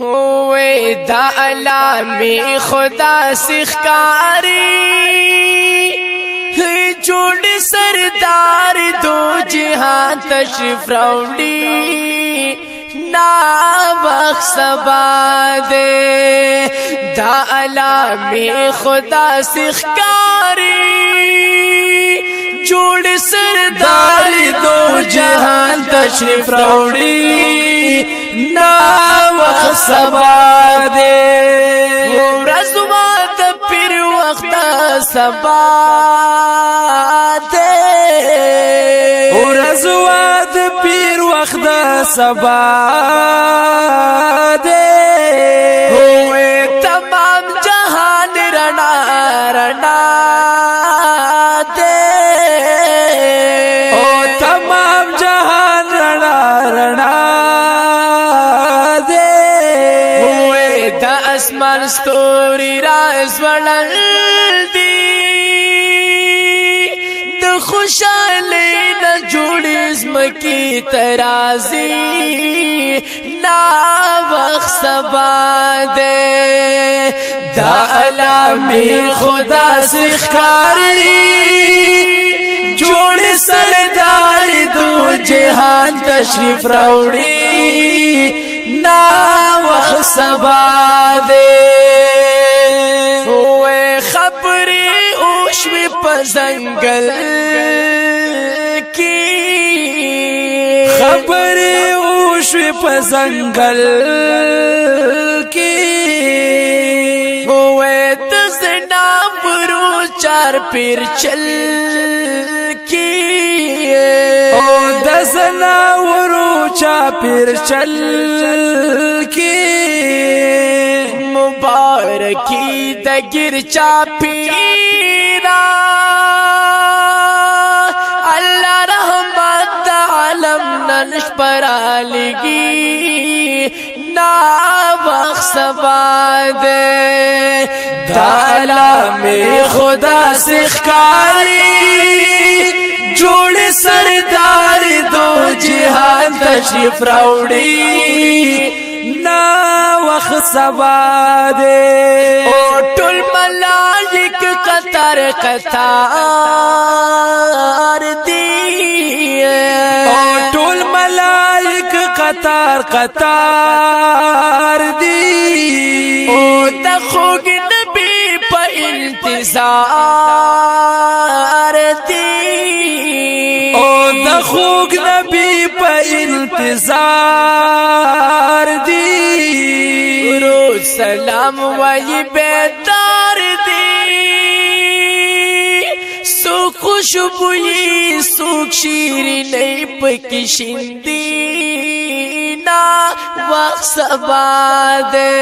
ہوئے دا علامی خدا سخکاری جوڑ سردار دو جہاں تشریف راوڑی نا وقت سبا دے دا علامی خدا سخکاری جوڑ سردار دو جہاں تشریف راوڑی نا وقت سبا دے رضوات پھر وقت سبا دے رضوات پھر وقت سبا دے ہوئے تمام جہان رنا رنا دے او تمام جہان رنا رنا دے ہوئے دا اسمان ستوری راز وڑل دی دا خوشحالی نا جوڑی اسمکی ترازی نا وقت سبا دے دا علامی خدا سخکاری جوڑ سردار دو جہان تشریف راوڑی نا وقت سبا دے ہوئے خبری اوشوی پزنگل کی خبری اوشوی پزنگل کی ہوئے تزنا برو چار پیر چل کی او دزنا ورو چا پیر چل کی مبارکی دگر چا پیرا اللہ رحمت عالم ننش پرالگی نا وقت سبا دے دا علامی خدا سخکاری جوڑ سردار دو جہان تشریف راوڑی نا وقت سبا دے او ټول ملائک قطار قطار دی او ټول ملائک قطار قطار دی او د خوږ نبی په انتظار دی او د خوږ نبی په انتظار دی روز سلام وای بیدار دی سوک خوشبوئی سوک شیرینی پکی شندی نا وقت سبا دے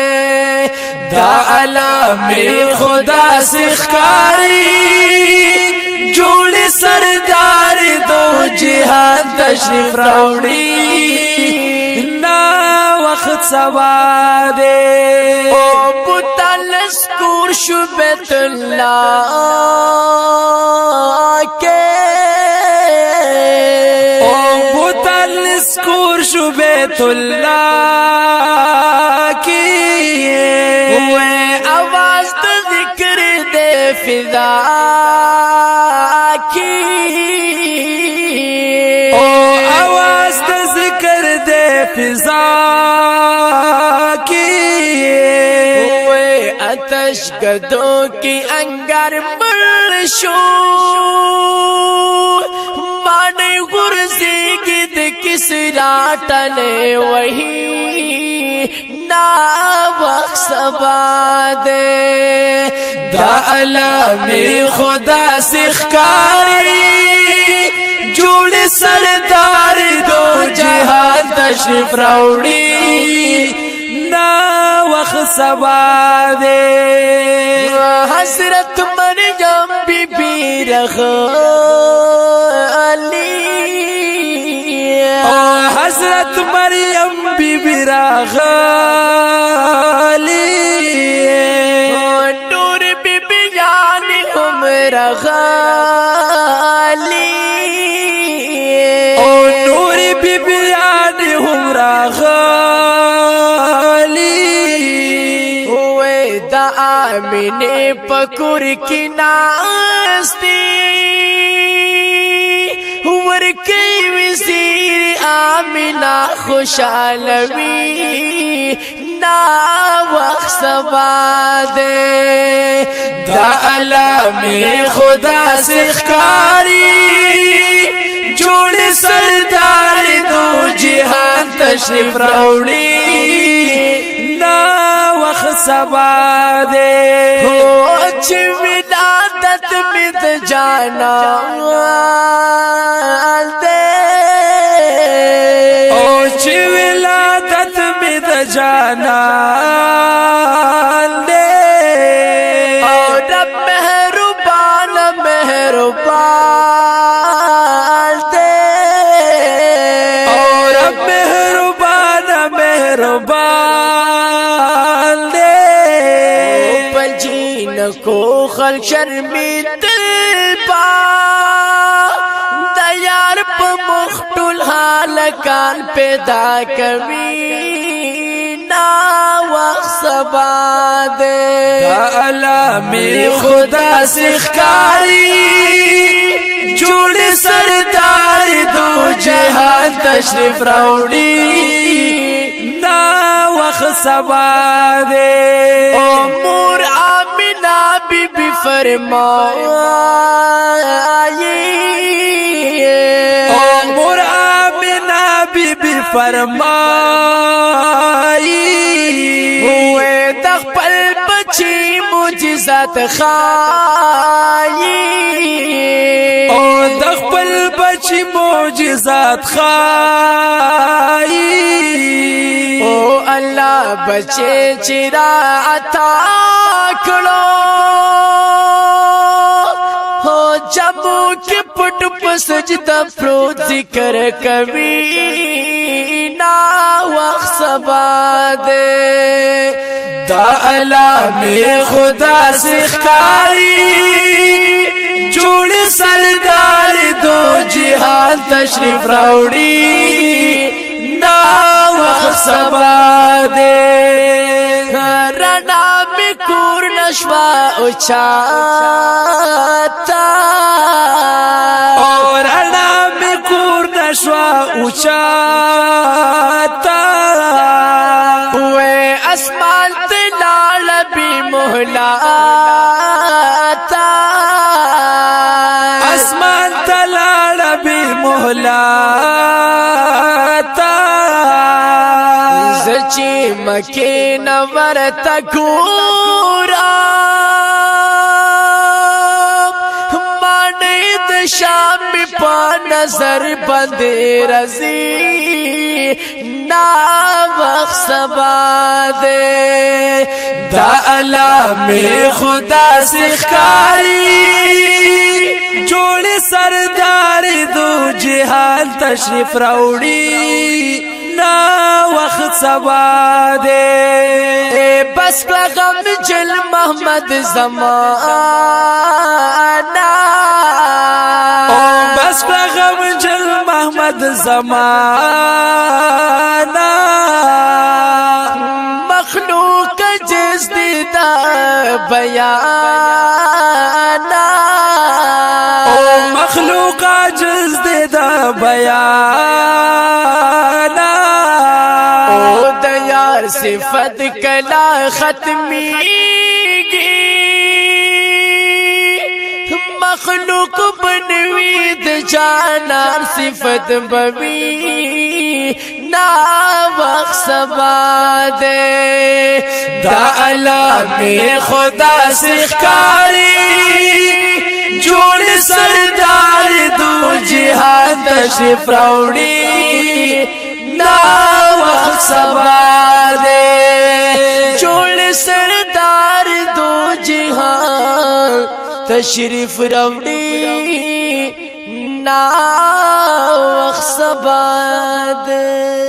دا علامی خدا سخکاری جوڑ سردار دو جہان تشریف راوڑی نا وقت سبا دے او بطل اسکور شو بیت اللہ کے او بطل اسکور شو بیت اللہ کی ہوئے آواز دا ذکر دے فضا کی او آواز دا ذکر دے فضا کی ہوئے آتش گدوں کی انگار بل شو مانے غرزی گد کس راٹلے وہی نا وقت سبا دے دا علامی خدا سخکاری جوڑ سردار دو جہان تشریف راوڑی نا وقت سبا دے حضرت مریم بی بی رغلی حضرت مریم بی بی راغلی نور بی بی یعنی ہم رغلی او نور بی بیان هم راغلی آمینه پکور کی ناستی ورکی وزیر آمینہ خوشالوی نا وقت سبا دے دا علامِ خدا سخکاری جوڑ سردار دو جہان تشریف راوڑی نا وقت سبا دے چھ ولادت میں د جانا جانا دے اور رب مہربان مہربان دے اور رب مہربان مہربان دے پجین کو خلق شرمی دل پا دیار پا مختل حالکان پیدا کبھی وقت سبا دے دا علامِ خدا سخکاری جوڑ سردار دو جہان تشریف راوڑی نا وقت سبا دے امور آمینہ بی بی فرمائی امور آمینہ بی بی فرمائی معجزات خائی او دخپل بچی معجزات خائی او اللہ بچے چرا عطا کرو ہو جمو کے پٹ پسجدہ پروت ذکر کبھی نا وقت سبا دے دا علامِ خدا سخکاری جوڑ سردار دو جہان تشریف راوڑی نا وقت سبا دے رنا میں کور نشوا اچھاتا اور رنا میں کور نشوا اچھاتا ہوئے اسمان تلال بی محلاتا اسمان تلال بی محلاتا زچی مکین ورتا گورا مانی د شام پا نظر بندے رزی نا وقت سبا دے دا علامِ خدا سخکاری جوڑ سردار دو جہان تشریف راوڑی نا وقت سبا دے بس غم جل محمد زمانہ بس غم جل محمد زمانہ مخلوق جس دیدہ بیانہ مخلوق جس دیدہ بیانہ دیار صفت کلا ختمی گی مخلوق بنوید جانار صفت بوی نا وقت سبا دے دا علامِ خدا سخکاری جوڑ سردار دو جہان تشریف راوڑی نا وقت سبا دے جوڑ سردار دو جہان تشریف راوڑی نا وقت سبا دے